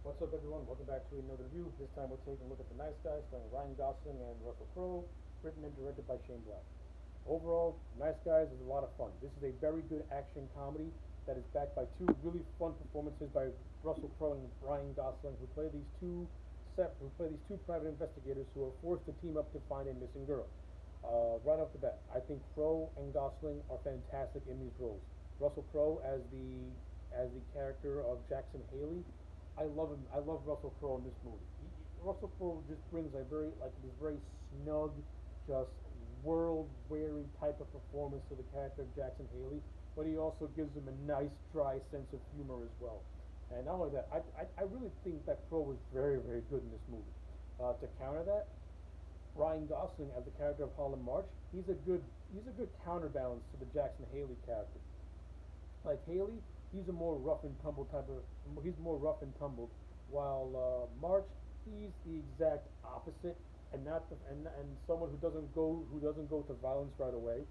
What's up, everyone? Welcome back to another review. This time we're taking a look at The Nice Guys, starring Ryan Gosling and Russell Crowe, written and directed by Shane Black. Overall, Nice Guys is a lot of fun. This is a very good action comedy that is backed by two really fun performances by Russell Crowe and Ryan Gosling, who play these two private investigators who are forced to team up to find a missing girl. Right off the bat, I think Crowe and Gosling are fantastic in these roles. Russell Crowe as the character of Jackson Haley. I love him. I love Russell Crowe in this movie. Russell Crowe just brings a this very snug, just world weary type of performance to the character of Jackson Haley, but he also gives him a nice dry sense of humor as well. And not only that, I really think that Crowe was very good in this movie. To counter that, Ryan Gosling as the character of Harlan March, he's a good counterbalance to the Jackson Haley character. Like Haley, he's a more rough and tumble type of. He's more rough and tumbled, while March, he's the exact opposite, and not the, and someone who doesn't go to violence right away.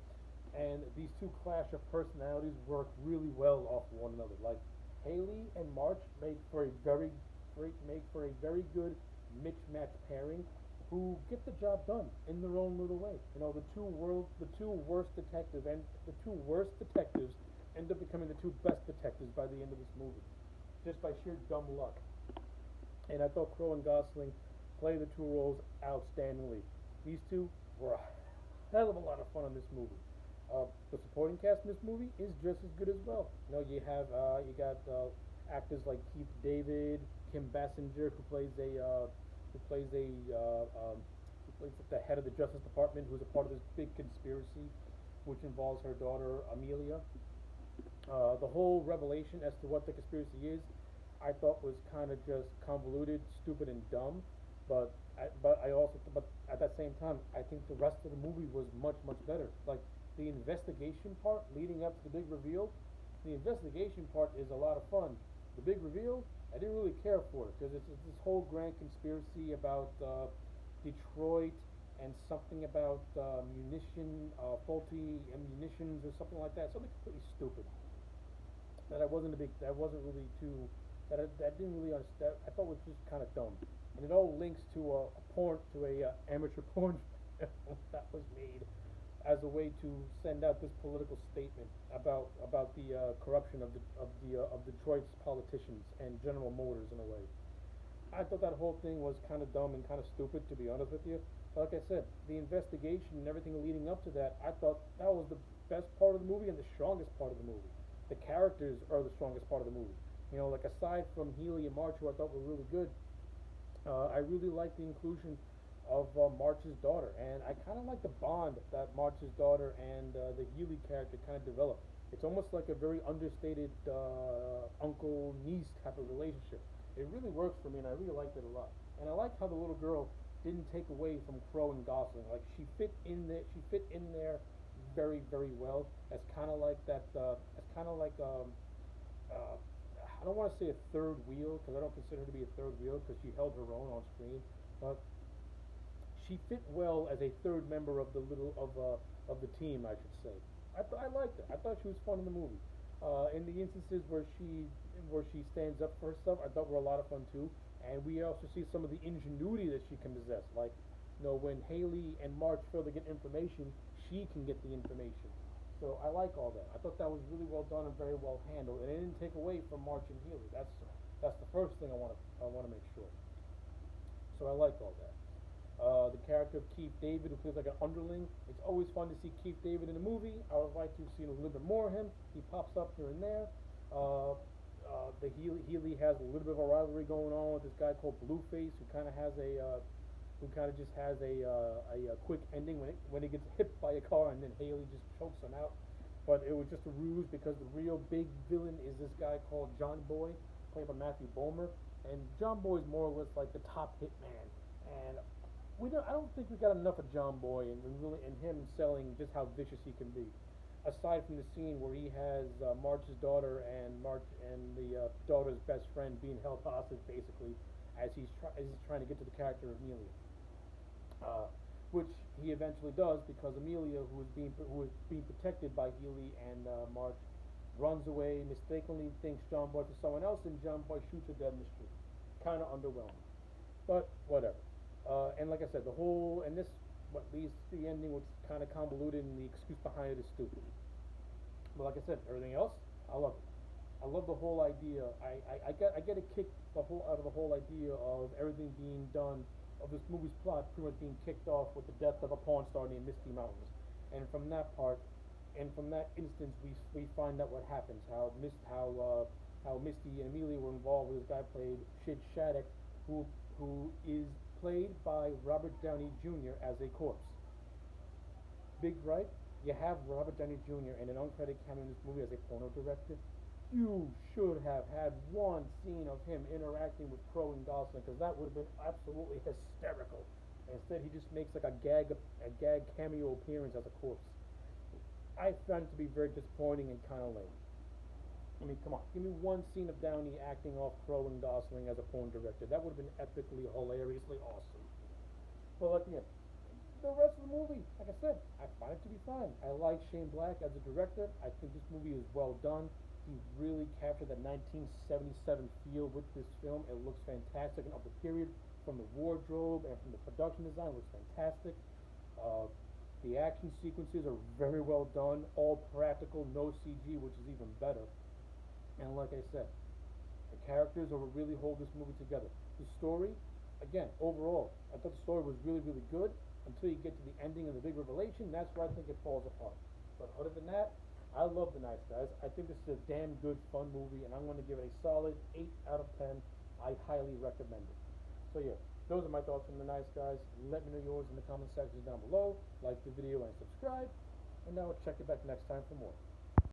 And these two clash of personalities work really well off one another. Like Haley and March make for a very good mix-match pairing who get the job done in their own little way. The two worst detectives and the two worst detectives end up becoming the two best detectives by the end of this movie, just by sheer dumb luck. And I thought Crowe and Gosling played the two roles outstandingly. These two were a hell of a lot of fun in this movie. The supporting cast in this movie is just as good as well. You got actors like Keith David, Kim Basinger, who plays a who plays the head of the Justice Department, who's a part of this big conspiracy, which involves her daughter Amelia. The whole revelation as to what the conspiracy is, I thought was kind of just convoluted, stupid, and dumb. But at that same time, I think the rest of the movie was much better. Like the investigation part leading up to the big reveal, the investigation part is a lot of fun. The big reveal, I didn't really care for it because it's this whole grand conspiracy about Detroit and something about faulty munitions or something like that. Something completely stupid that wasn't really too that didn't really understand. I thought was just kind of dumb, and it all links to a amateur porn that was made as a way to send out this political statement about the corruption of Detroit's politicians and General Motors in a way. I thought that whole thing was kind of dumb and kind of stupid, to be honest with you. But like I said, the investigation and everything leading up to that, I thought that was the best part of the movie and the strongest part of the movie. The characters are the strongest part of the movie. Like aside from Healy and March, who I thought were really good, I really like the inclusion of March's daughter, and I kind of like the bond that March's daughter and the Healy character kind of develop. It's almost like a very understated uncle niece type of relationship. It really works for me, and I really liked it a lot. And I like how the little girl didn't take away from Crowe and Gosling. Like she fit in there. She fit in there very well. As kind of like that. As kind of like I don't want to say a third wheel because I don't consider her to be a third wheel because she held her own on screen, but she fit well as a third member of of the team, I should say. I liked her. I thought she was fun in the movie. In the instances where she stands up for herself, I thought were a lot of fun too. And we also see some of the ingenuity that she can possess. Like, when Haley and March fail to get information, she can get the information. So I like all that. I thought that was really well done and very well handled, and it didn't take away from March and Healy. That's the first thing I want to make sure. So I like all that. The character of Keith David, who plays like an underling. It's always fun to see Keith David in a movie. I would like to have seen a little bit more of him. He pops up here and there. The Healy has a little bit of a rivalry going on with this guy called Blueface, who kind of just has a quick ending when he gets hit by a car and then Haley just chokes him out. But it was just a ruse because the real big villain is this guy called John Boy, played by Matthew Bomer, and John Boy is more or less like the top hitman. And I don't think we got enough of John Boy and him selling just how vicious he can be. Aside from the scene where he has March's daughter and daughter's best friend being held hostage, basically, as he's trying to get to the character of Amelia, uh, which he eventually does because Amelia, who is being protected by Healy and March, runs away, mistakenly thinks John Boy for someone else, and John Boy shoots her dead in the street. kind of underwhelming. But whatever. And like I said, the whole and this what leads to the ending, which is kind of convoluted, and the excuse behind it is stupid. But like I said, everything else, I love it. I love the whole idea. I get a kick out of the whole idea of everything being done, of this movie's plot pretty much being kicked off with the death of a porn star named Misty Mountains, and from that part, and from that instance, we find out what happens, how Misty and Amelia were involved with this guy played Sid Shattuck, who is played by Robert Downey Jr. as a corpse. Big right? You have Robert Downey Jr. in an uncredited cameo in this movie as a porno director. You should have had one scene of him interacting with Crow and Gosling, because that would have been absolutely hysterical. Instead, he just makes like a gag cameo appearance as a corpse. I found it to be very disappointing and kind of lame. I mean, come on, give me one scene of Downey acting off Crow and Gosling as a porn director. That would have been epically, hilariously awesome. But again, the rest of the movie, like I said, I find it to be fine. I like Shane Black as a director. I think this movie is well done. He really captured the 1977 feel with this film. It looks fantastic and of the period, from the wardrobe and from the production design. It looks fantastic. The action sequences are very well done, all practical, no CG, which is even better. And like I said, the characters are what really hold this movie together. The story, again, overall, I thought the story was really, really good until you get to the ending and the big revelation. That's where I think it falls apart. But other than that, I love The Nice Guys. I think this is a damn good, fun movie, and I'm going to give it a solid 8 out of 10. I highly recommend it. So yeah, those are my thoughts on The Nice Guys. Let me know yours in the comment section down below. Like the video and subscribe. And now I'll check you back next time for more.